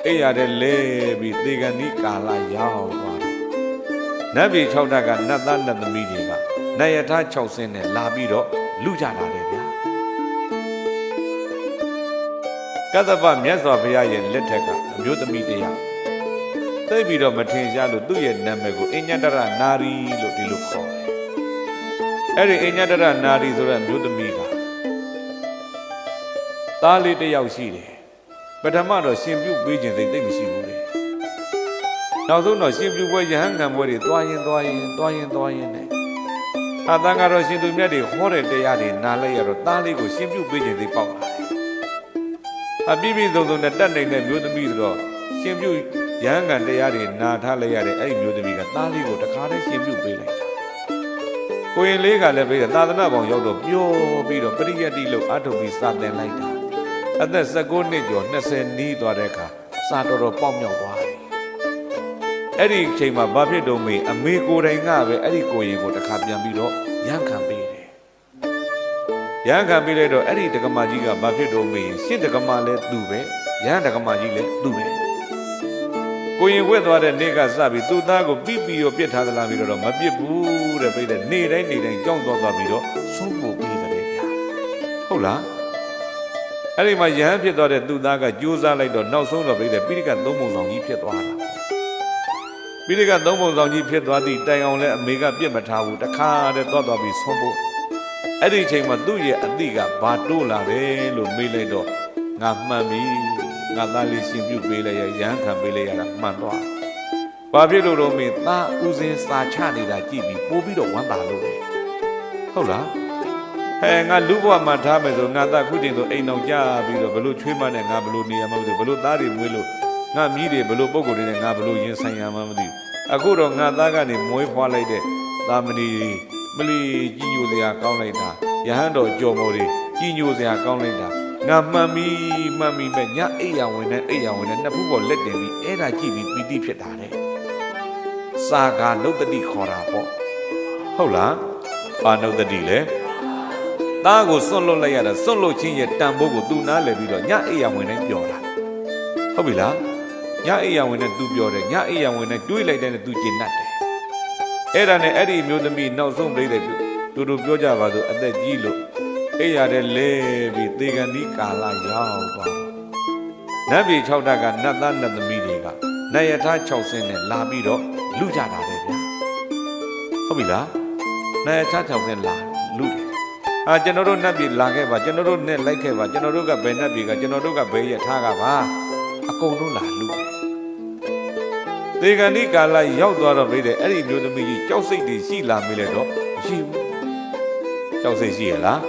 အိယာတဲ့လဲပြီးသေကန်ဒီကာလရောက်သွားတယ်နတ်ပြည်6ဓာတ်ကနတ်သားနတ်သမီးတွေကနတ်ယထာ6ဆင်းနဲ့လာပြီးတော့လူကြတာတယ်ဗျာကတ္တပမြတ်စွာဘုရားရဲ့လက်ထက်ကအမျိုးသမီးတရားသိပြီးတော့မထင်ရှားလို့သူ့ရဲ့နာမည်ကိုအညတရနာရီလို့ဒီလိုခေါ်တယ်အဲ့ဒီအညတရနာရီဆိုတဲ့အမျိုးသမီးကသားလေးတစ်ယောက်ရှိတယ်ပထမတော့ရှင်ပြုတ်ပေးခြင်းသိမရှိဘူးလေနောက်ဆုံးတော့ရှင်ပြုတ်ပွဲယဟန်ခံပွဲတွေတွားရင်နဲ့အတန်ကတော့ရှင်သူမြတ်တွေဟောတဲ့တရားတွေနားလိုက်ရတော့သားလေးကိုရှင်ပြုတ်ပေးခြင်းသိပေါက်လာတယ်အပြည့်ပြည့်စုံစုံနဲ့တတ်နိုင်တဲ့မျိုးသမီးဆိုတော့ရှင်ပြုတ်ယဟန်ခံတရားတွေနာထားလိုက်ရတဲ့အဲ့ဒီမျိုးသမီးကသားလေးကိုတခါတည်းရှင်ပြုတ်ပေးလိုက်တာကိုရင်လေးကလည်းပြီးတော့သာသနာပေါင်းရောက်တော့ပျော်ပြီးတော့ပရိယတ်တိလို့အထုပ်ပြီးစာသင်လိုက်တာအသက်19နှစ်ကျော်20နီးသွားတဲ့အခါစာတော်ပေါက်မြောက်သွားတယ်အဲ့ဒီအချိန်မှာဘာဖြစ်တော့မေအမေကိုယ်တိုင်ကပဲအဲ့ဒီကိုရင်ကိုတခါပြန်ပြီးတော့ရန်ခံပေးတယ်ရန်ခံပေးလိုက်တော့အဲ့ဒီတက္ကမကြီးကဘာဖြစ်တော့မေရှင်းတက္ကမလည်းသူပဲရန်တက္ကမကြီးလည်းသူပဲကိုရင်ဝက်သွားတဲ့နေ့ကစပြီးသူ့သားကိုပြီးရောပြစ်ထားသလားပြီးတော့မပြစ်ဘူးတဲ့ပြိတဲ့နေ့တိုင်းကြောင်းသွားပြီးတော့ဆုံးဖို့ပြီးတယ်ဗျာဟုတ်လားအဲ့ဒီမှာယဟန်ဖြစ်သွားတဲ့သူ့သားကကြိုးစားလိုက်တော့နောက်ဆုံးတော့ပြိတဲ့ပိဋကသုံးပုံဆောင်ကြီးဖြစ်သွားတာပိဋကသုံးပုံဆောင်ကြီးဖြစ်သွားသည့်တိုင်အောင်လဲအမေကပြစ်မထားဘူးတခါတည်းသွားပြီးဆုံးဖို့အဲ့ဒီအချိန်မှာသူ့ရဲ့အတိကဘာတိုးလာတယ်လို့မေးလိုက်တော့ငါမှန်ပြီငါသားလေးရှင်ပြုတ်ပေးလိုက်ရရန်ခံပေးလိုက်ရတာမှန်တော့ဘာဖြစ်လို့တော့မင်းသားဦးစင်းစာချနေတာကြည့်ပြီးပိုးပြီးတော့ဝမ်းသာလို့ပဲဟုတ်လားငါလူဘဝမှာထားမယ်ဆိုငါသားခုချိန်ဆိုအိမ်အောင်ကြပြီးတော့ဘလို့ချွေးမနဲ့ငါဘလို့နေရမှာမသိဘူးဘလို့သားတွေမွေးလို့ငါမြည်တွေဘလို့ပုံကိုယ်တွေနဲ့ငါဘလို့ရင်ဆိုင်ရမှာမသိဘူးအခုတော့ငါသားကနေမွေးဖွားလိုက်တဲ့သာမဏေမလီကြီးညိုစရာကောင်းလိုက်တာယဟန်တော်ကြော်မော်တွေကြီးညိုစရာကောင်းလိုက်တာငါမှန်ပြီမဲ့ညအိယာဝင်နဲ့နှစ်ဖူးပေါ်လက်တင်ပြီးအဲ့ဒါကြည့်ပြီးပီတိဖြစ်တာတဲ့စာကနုတ္တိခေါ်တာပေါ့ဟုတ်လားပါနုတ္တိလေသားကိုစွန့်လွတ်လိုက်ရတာစွန့်လွတ်ခြင်းရဲ့တန်ဖိုးကိုသူနားလည်ပြီးတော့ညအိယာဝင်နဲ့ပြောတာဟုတ်ပြီလားညအိယာဝင်နဲ့သူပြောတယ်ညအိယာဝင်နဲ့တွေးလိုက်တဲ့နဲ့သူကျင်တတ်တယ်အဲ့ဒါနဲ့အဲ့ဒီမျိုးသမီးနောက်ဆုံးပြိတဲ့တူပြောကြပါစို့အသက်ကြီးလို့အိယာတဲ့လဲပြီးသေကန်ဒီကာလရောက်သွားနတ်ပြည်6ဓာတ်ကနတ်သားနတ်သမီးတွေကနတ်ယထာ6ဆင်းနဲ့လာပြီးတော့လူကြတာပဲဗျာဟုတ်ပြီလားနတ်ယထာ6ဆင်းလာလူတယ်ကျွန်တော်တို့နတ်ပြည်လာခဲ့ပါကျွန်တော်တို့နဲ့လိုက်ခဲ့ပါကျွန်တော်တို့ကဘယ်နတ်ပြည်ကကျွန်တော်တို့ကဘယ်ယထာကပါအကုန်လုံးလာလူတယ်သေကန်ဒီကာလရောက်သွားတော့ပြိတဲ့အဲ့ဒီမျိုးသမီးကြီးကြောက်စိတ်တွေရှိလာမိလဲတော့မရှိဘူးကြောက်စိတ်ရှိရလား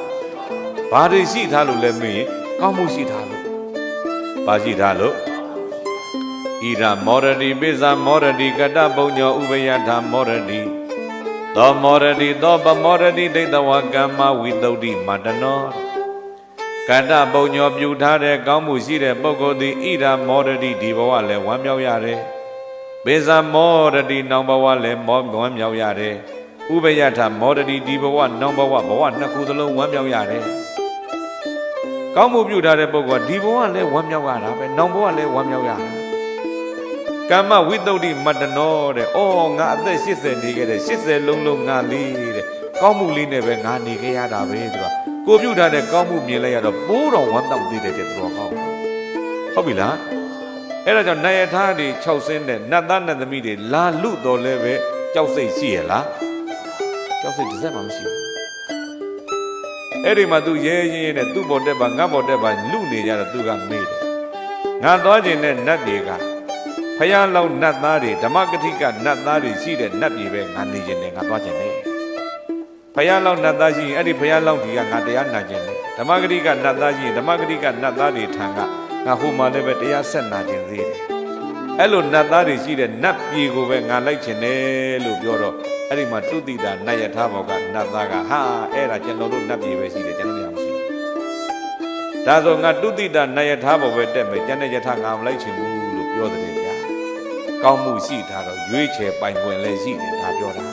ဘာတွေရှိထားလို့လဲမင်းကောင်းမှုရှိထားလို့ဘာရှိထားလို့ဣရမောရတိပိဇာမောရတိကတ္တပုံညောဥပယထာမောရတိသောမောရတိသောပမောရတိဒိဋ္ဌဝကမ္မဝိတုဒ္ဓိမတနောကတ္တပုံညောပြုထားတဲ့ကောင်းမှုရှိတဲ့ပုဂ္ဂိုလ်သည်ဣရမောရတိဒီဘဝလည်းဝမ်းမြောက်ရတယ်ပိဇာမောရတိနောင်ဘဝလည်းဝမ်းမြောက်ရတယ်ဥပယထာမောရတိဒီဘဝနောင်ဘဝနှစ်ခုသလုံးဝမ်းမြောက်ရတယ်ကောင်းမှုပြုထားတဲ့ပုဂ္ဂိုလ်ကဒီဘဝလည်းဝမ်းမြောက်ရတာပဲနောင်ဘဝလည်းဝမ်းမြောက်ရတာကမ္မဝိတုဒ္ဓိမတနောတဲ့ငါအသက်80နေခဲ့တယ်80လုံးငါလေးတဲ့ကောင်းမှုလေးနဲ့ပဲငါနေခဲ့ရတာပဲသူကကိုပြုထားတဲ့ကောင်းမှုမြင်လိုက်ရတော့ပိုးတော်ဝမ်းတောက်သေးတယ်တဲ့သူတော်ကောင်းဟုတ်ပြီလားအဲ့ဒါကြောင့်နတ်ယထာတွေ6ဆင်းတဲ့နတ်သားနတ်သမီးတွေလာလူတော်လဲပဲကြောက်စိတ်ရှိရလားကြောက်စိတ်တစ်စက်မှမရှိဘူးအဲ့ဒီမှာသူရဲရဲနဲ့သူ့ပေါ်တက်ပါငါ့ပေါ်တက်ပါလူနေကြတော့သူကမေးတယ်ငါသွားခြင်းနဲ့နတ်တွေကဖယားလောက်နတ်သားတွေဓမ္မဂတိကနတ်သားတွေရှိတဲ့နတ်ပြည်ပဲငါနေခြင်းနဲ့ငါသွားခြင်းနဲ့ဖယားလောက်နတ်သားရှိရင်အဲ့ဒီဖယားလောက်ဒီကငါတရားနာခြင်းနဲ့ဓမ္မဂတိကနတ်သားရှိရင်ဓမ္မဂတိကနတ်သားတွေထံကငါဟိုမှာလည်းပဲတရားဆက်နာခြင်းသေးတယ်အဲ့လိုနတ်သားတွေရှိတဲ့နတ်ပြည်ကိုပဲငါလိုက်ခြင်းနဲ့လို့ပြောတော့အဲ့ဒီမှာတုတိတာနတ်ယထာဘောကနတ်သားကဟာအဲ့ဒါကျွန်တော်တို့နတ်ပြည်ပဲရှိတယ်ကျွန်တော်တို့မရှိဘူးဒါဆိုငါတုတိတာနတ်ယထာဘောပဲတက်မယ်ကျွန်တဲ့ယထာငါမလိုက်ချင်ဘူးလို့ပြောတယ်ဗျာကောင်းမှုရှိတာတော့ရွေးချယ်ပိုင်ခွင့်လည်းရှိတယ်ဒါပြောတာ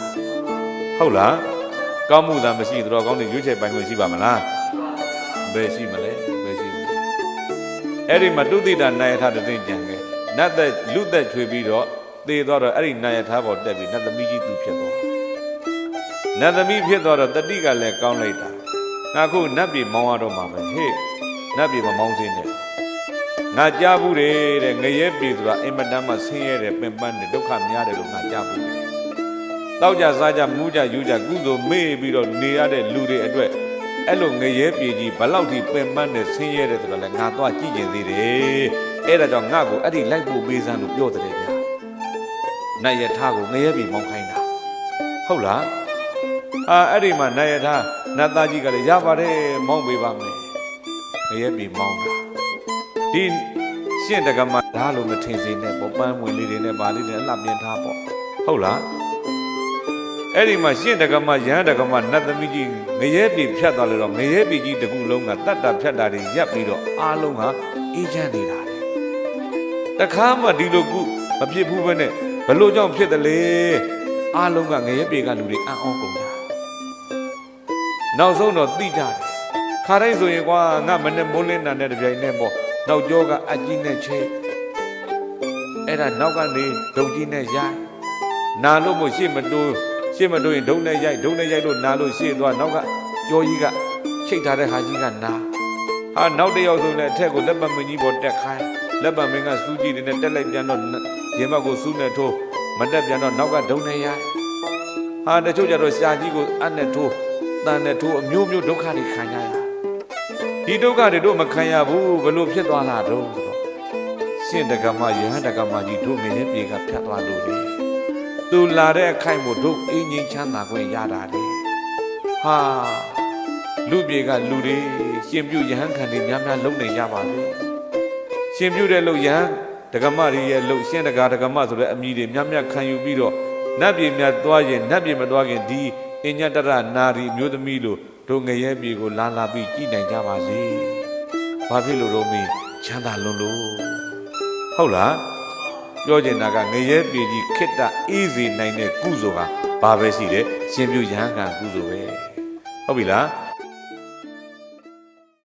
ဟုတ်လားကောင်းမှုသာမရှိတော့ကောင်းတဲ့ရွေးချယ်ပိုင်ခွင့်ရှိပါမလားဘယ်ရှိမလဲဘယ်ရှိဘူးအဲ့ဒီမှာတုတိတာနတ်ယထာတသိကြံခဲ့ နတ်သက်လူသက်ချွေပြီးတော့သေသွားတော့အဲ့ဒီနာယထာပေါ်တက်ပြီးနတ်သမီးကြီးသူဖြစ်သွားနတ်သမီးဖြစ်သွားတော့တတိကလည်းကောင်းလိုက်တာငါခုနတ်ပြည်မောင်းရတော့မှာပဲဟေ့နတ်ပြည်မမောင်းစင်းနဲ့ငါကြားဘူးတယ်တဲ့ငရဲပြည်ဆိုတာအင်မတန်မှဆင်းရဲတယ်ပင်ပန်းတယ်ဒုက္ခများတယ်လို့ငါကြားဘူးတောက်ကြစားကြမူးကြယူကြကုသိုလ်မေ့ပြီးတော့နေရတဲ့လူတွေအတွက်အဲ့လိုငရဲပြည်ကြီးဘလောက်ထိပင်ပန်းတယ်ဆင်းရဲတယ်ဆိုတော့လည်းငါသွားကြည့်ကျင်သေးတယ်အဲ့ဒါကြောင့်ငါ့ကိုအဲ့ဒီလိုက်ဖို့ပေးစမ်းလို့ပြောတယ်ဗျာနတ်ယထာကိုငရဲပြည်မောင်းခိုင်းတာဟုတ်လားအဲ့ဒီမှာနတ်ယထာနတ်သားကြီးကလည်းရပါတယ်မောင်းပေးပါမယ်ငရဲပြည်မောင်းတာဒီရှင့်တက္ကမဓာလို့မထင်စေနဲ့ပေါ့ပန်းဝင်လေးတွေနဲ့ဗာလေးတွေအလှပြင်းထားပေါ့ဟုတ်လားအဲ့ဒီမှာရှင့်တက္ကမရဟန်းတက္ကမနတ်သမီးကြီးငရဲပြည်ဖြတ်သွားလို့တော့ငရဲပြည်ကြီးတကူလုံးကတတ်တာဖြတ်တာတွေရပ်ပြီးတော့အားလုံးဟာအေးချမ်းနေတာလေတခါမှဒီလိုကုမဖြစ်ဘူးပဲနဲ့ဘလို့ကြောင့်ဖြစ်တယ်လေအားလုံးကငရဲပြည်ကလူတွေအံ့ဩကုန်တာနောက်ဆုံးတော့သိကြတယ်ခါတိုင်းဆိုရင်ကွာငါမနဲ့မိုးလင်းတာနဲ့တပြိုင်နဲ့ပေါ့နောက်ကျောကအကြီးနဲ့ချေအဲ့ဒါနောက်ကနေဒုံကြီးနဲ့ရိုက်နာလို့မို့ရှေ့မတိုးရင်ဒုံနဲ့ရိုက်လို့နာလို့ရှေ့သွားနောက်ကကျောကြီးကချိတ်ထားတဲ့ဟာကြီးကနာနောက်တစ်ယောက်ဆိုလည်းအထက်ကိုလက်ပတ်မင်းကြီးပေါ်တက်ခိုင်းလက်ပတ်မင်းကစူးကြီးတွေနဲ့တက်လိုက်ပြန်တော့ရင်ဘတ်ကိုစူးနဲ့ထိုးမတက်ပြန်တော့နောက်ကဒုံနဲ့ရိုက်တချို့ကြတော့ရှာကြီးကိုအနဲ့ထိုးတန်နဲ့ထိုးအမျိုးမျိုးဒုက္ခတွေခံရဒီဒုက္ခတွေတို့မခံရဘူးဘလို့ဖြစ်သွားလာတော့ရှင့်တက္ကမယဟန်တက္ကမကြီးတို့ငရဲပြေကဖြတ်သွားလို့လေသူလာတဲ့အခိုက်မို့တို့အင်းငင်းချမ်းသာခွင့်ရတာလေလူပြေကလူတွေရှင်ပြုယဟန်ခံတွေများများလုံနေကြပါလေရှင်ပြုတဲ့လို့ယဟန်တက္ကမတွေရဲ့လို့ရှင့်တက္ကမဆိုတဲ့အမည်တွေများများခံယူပြီးတော့နတ်ပြေများသွားရင်နတ်ပြေမသွားခင်ဒီအညတရနာရီမျိုးသမီးလို့တို့ငရဲပြေကိုလာပြီးကြည်နိုင်ကြပါစေ။ဘာဖြစ်လို့တော့မင်းချမ်းသာလွန်းလို့ဟုတ်လားပြောချင်တာကငရဲပြေကြီးခိတ္တအေးစေနိုင်တဲ့ကုသိုလ်ဟာဘာပဲရှိတယ်ရှင်ပြုရဟန်းကကုသိုလ်ပဲဟုတ်ပြီလား